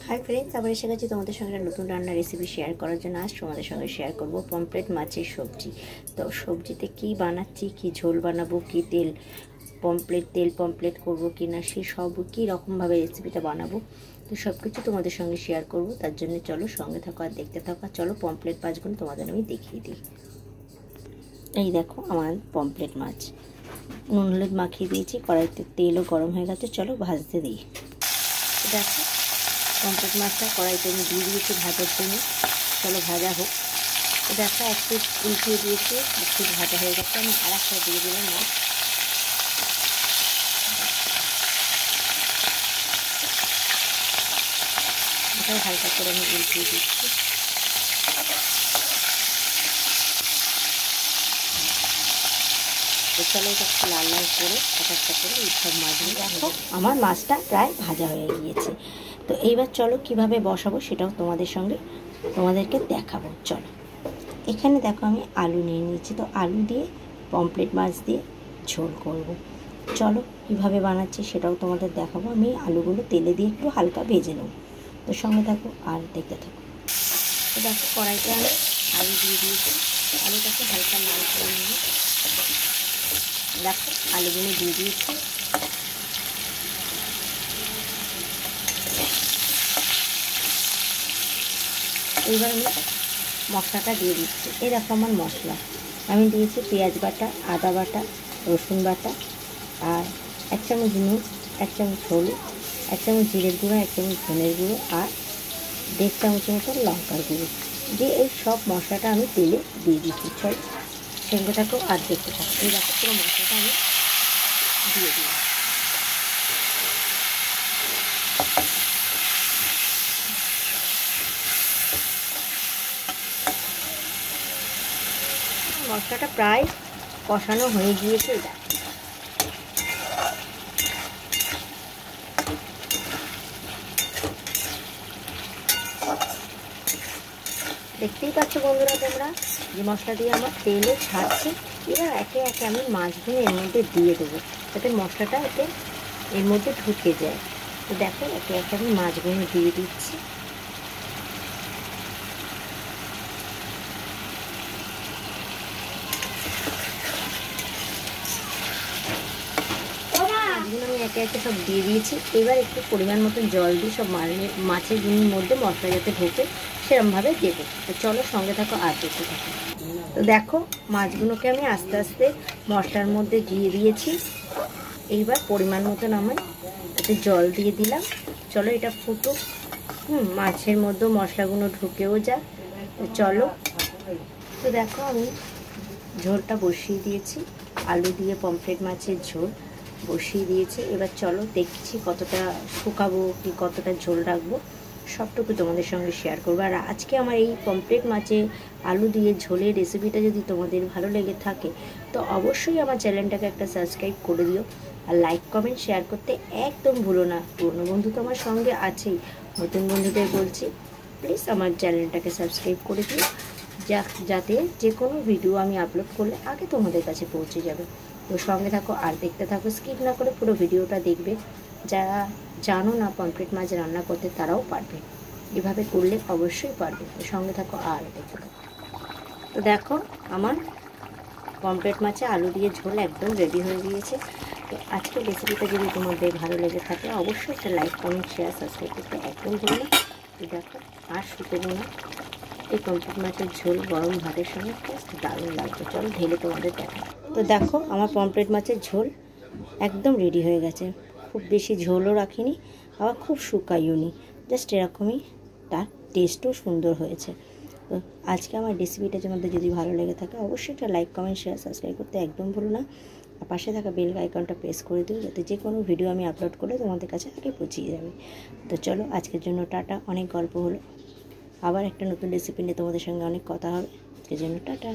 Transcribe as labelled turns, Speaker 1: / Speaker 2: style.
Speaker 1: Hi friends, आবার এসে গেছি তোমাদের সঙ্গে একটা নতুন রান্নার রেসিপি শেয়ার করার জন্য। আজ তোমাদের সঙ্গে শেয়ার করব পমফ্রেট মাছের সবজি। তো সবজিতে কি বানাচ্ছি, কি ঝোল বানাবো, কি তেল পমফ্রেট করব কি না, সে সব কী রকমভাবে রেসিপিটা বানাবো, তো সব কিছু তোমাদের সঙ্গে শেয়ার করব। তার জন্য চলো সঙ্গে থাকো আর দেখতে থাকো। চলো পমফ্রেট মাছগুলো তোমাদের আমি দেখিয়ে দিই। এই দেখো আমার পমফ্রেট মাছ, নুন হলুদ মাখিয়ে দিয়েছি, কড়াইতে তেলও গরম হয়ে গেছে, চলো ভাজতে দিই। দেখো পমফ্রেট মাছটা কড়াইতে আমি দিয়ে দিয়েছি ভাজার জন্য, চলো ভাজা হোক। দেখো একটু উল্টিয়ে দিয়েছি, একটু ভাজা হয়ে গেছে, আমি আর একটা দিয়ে দিলাম মাছ। এটাও হালকা করে আমি উল্টিয়ে দিচ্ছি। তো চলো এটা একটু লাল লাল করে একটা করে এই সব মাছগুলো। দেখো আমার মাছটা প্রায় ভাজা হয়ে গিয়েছে। তো এইবার চলো কিভাবে বসাবো সেটাও তোমাদেরকে দেখাবো। চলো এখানে দেখো আমি আলু নিয়ে নিয়েছি, তো আলু দিয়ে পমফ্রেট মাছ দিয়ে ঝোল করব। চলো কিভাবে বানাচ্ছি সেটাও তোমাদের দেখাবো। আমি আলুগুলো তেলে দিয়ে একটু হালকা ভেজে নেব, তো সঙ্গে থাকো আর দেখতে থাকো। তো দেখো কড়াইতে আমি আলু দিয়ে দিয়েছি, আলুটাকে হালকা লাল করে নেব। দেখো আলুগুলো দিয়ে দিয়েছি, এইবার আমি মশলাটা দিয়ে দিচ্ছি। এই দেখো আমার মশলা আমি দিয়েছি পেঁয়াজ বাটা, আদা বাটা, রসুন বাটা, আর 1 চামচ নুন, 1 চামচ হলুদ, 1 চামচ জিরের গুঁড়ো, 1 চামচ ধনের গুঁড়ো, আর 1.5 চামচের মতো লঙ্কার গুঁড়ো দিয়ে এই সব মশলাটা আমি তেলে দিয়ে দিচ্ছি। চল সঙ্গে থাকো আর দেখতে থাকো। এই দেখো পুরো মশলাটা আমি দিয়ে দিলাম। মশলাটা প্রায় কষানো হয়ে গিয়েছে। দেখতেই পাচ্ছ বন্ধুরা তোমরা যে মশলা দিয়ে আমার তেলে ছাড়ছে। এবার একে একে আমি মাছগুলো এর মধ্যে দিয়ে দেবো, যাতে মশলাটা এর মধ্যে ঢুকে যায়। তো দেখো একে একে আমি মাছগুলো দিয়ে দিচ্ছি। মাছগুলো আমি একে একে সব দিয়ে দিয়েছি। এবার একটু পরিমাণ মতো জল দিয়ে সব মাছের মধ্যে মশলা যাতে ঢোকে সেরকমভাবে দেবো। তো চলো সঙ্গে থাকো আর দেখতে থাকো। তো দেখো মাছগুলোকে আমি আস্তে আস্তে মশলার মধ্যে দিয়ে দিয়েছি। এইবার পরিমাণ মতন আমি এতে জল দিয়ে দিলাম। চলো এটা ফুটুক, মাছের মধ্যে মশলাগুলো ঢুকেও যাক। তো চলো, তো দেখো আমি ঝোলটা বসিয়ে দিয়েছি, আলু দিয়ে পমফ্রেট মাছের ঝোল বসিয়ে দিয়েছি। এবার চলো দেখছি কতটা শুকাবো কি কতটা ঝোল রাখবো, সবটুকু তোমাদের সঙ্গে শেয়ার করবো। আর আজকে আমার এই পমফ্রেট মাছে আলু দিয়ে ঝোলের রেসিপিটা যদি তোমাদের ভালো লেগে থাকে তো অবশ্যই আমার চ্যানেলটাকে একটা সাবস্ক্রাইব করে দিও, আর লাইক কমেন্ট শেয়ার করতে একদম ভুলো না। পুরনো বন্ধু তো আমার সঙ্গে আছেই, নতুন বন্ধুদের বলছি প্লিজ আমার চ্যানেলটাকে সাবস্ক্রাইব করে দিও, যাতে যে কোনো ভিডিও আমি আপলোড করলে আগে তোমাদের কাছে পৌঁছে যাবে। তো সঙ্গে থাকো আর দেখতে থাকো, স্কিপ না করে পুরো ভিডিওটা দেখবে। যারা জানো না পমফ্রেট মাছ রান্না করতে তারাও পারবে, এভাবে করলে অবশ্যই পারবে। তো সঙ্গে থাকো আর দেখতে থাকো। তো দেখো আমার পমফ্রেট মাছে আলু দিয়ে ঝোল একদম রেডি হয়ে গিয়েছে। তো আজকের রেসিপিটা যদি তোমাদের ভালো লেগে থাকে অবশ্যই একটা লাইক কমেন্ট শেয়ার সাবস্ক্রাইব করতে একদম ভুলো না। তো দেখো আর শুকোবো না, এই পমফ্রেট মাছের ঝোল গরম ভাতের সঙ্গে দারুণ লাগবে। চলো ঢেলে তোমাদের দেখা। তো দেখো আমার পমফ্রেট মাছের ঝোল একদম রেডি হয়ে গেছে। খুব বেশি ঝোলও রাখিনি, আবার খুব শুকাইও নি, জাস্ট এরকমই, তার টেস্টও সুন্দর হয়েছে। তো আজকে আমার রেসিপিটা তোমাদের যদি ভালো লেগে থাকে অবশ্যই একটা লাইক কমেন্ট শেয়ার সাবস্ক্রাইব করতে একদম ভুলো না, আর পাশে থাকা বেল আইকনটা প্রেস করে দিও, যাতে যে কোনো ভিডিও আমি আপলোড করলে তোমাদের কাছে আগে পৌঁছে যাবে। তো চলো আজকের জন্য টাটা, অনেক গল্প হলো, আবার একটা নতুন রেসিপি নিয়ে তোমাদের সঙ্গে অনেক কথা হবে। আজকের জন্য টাটা।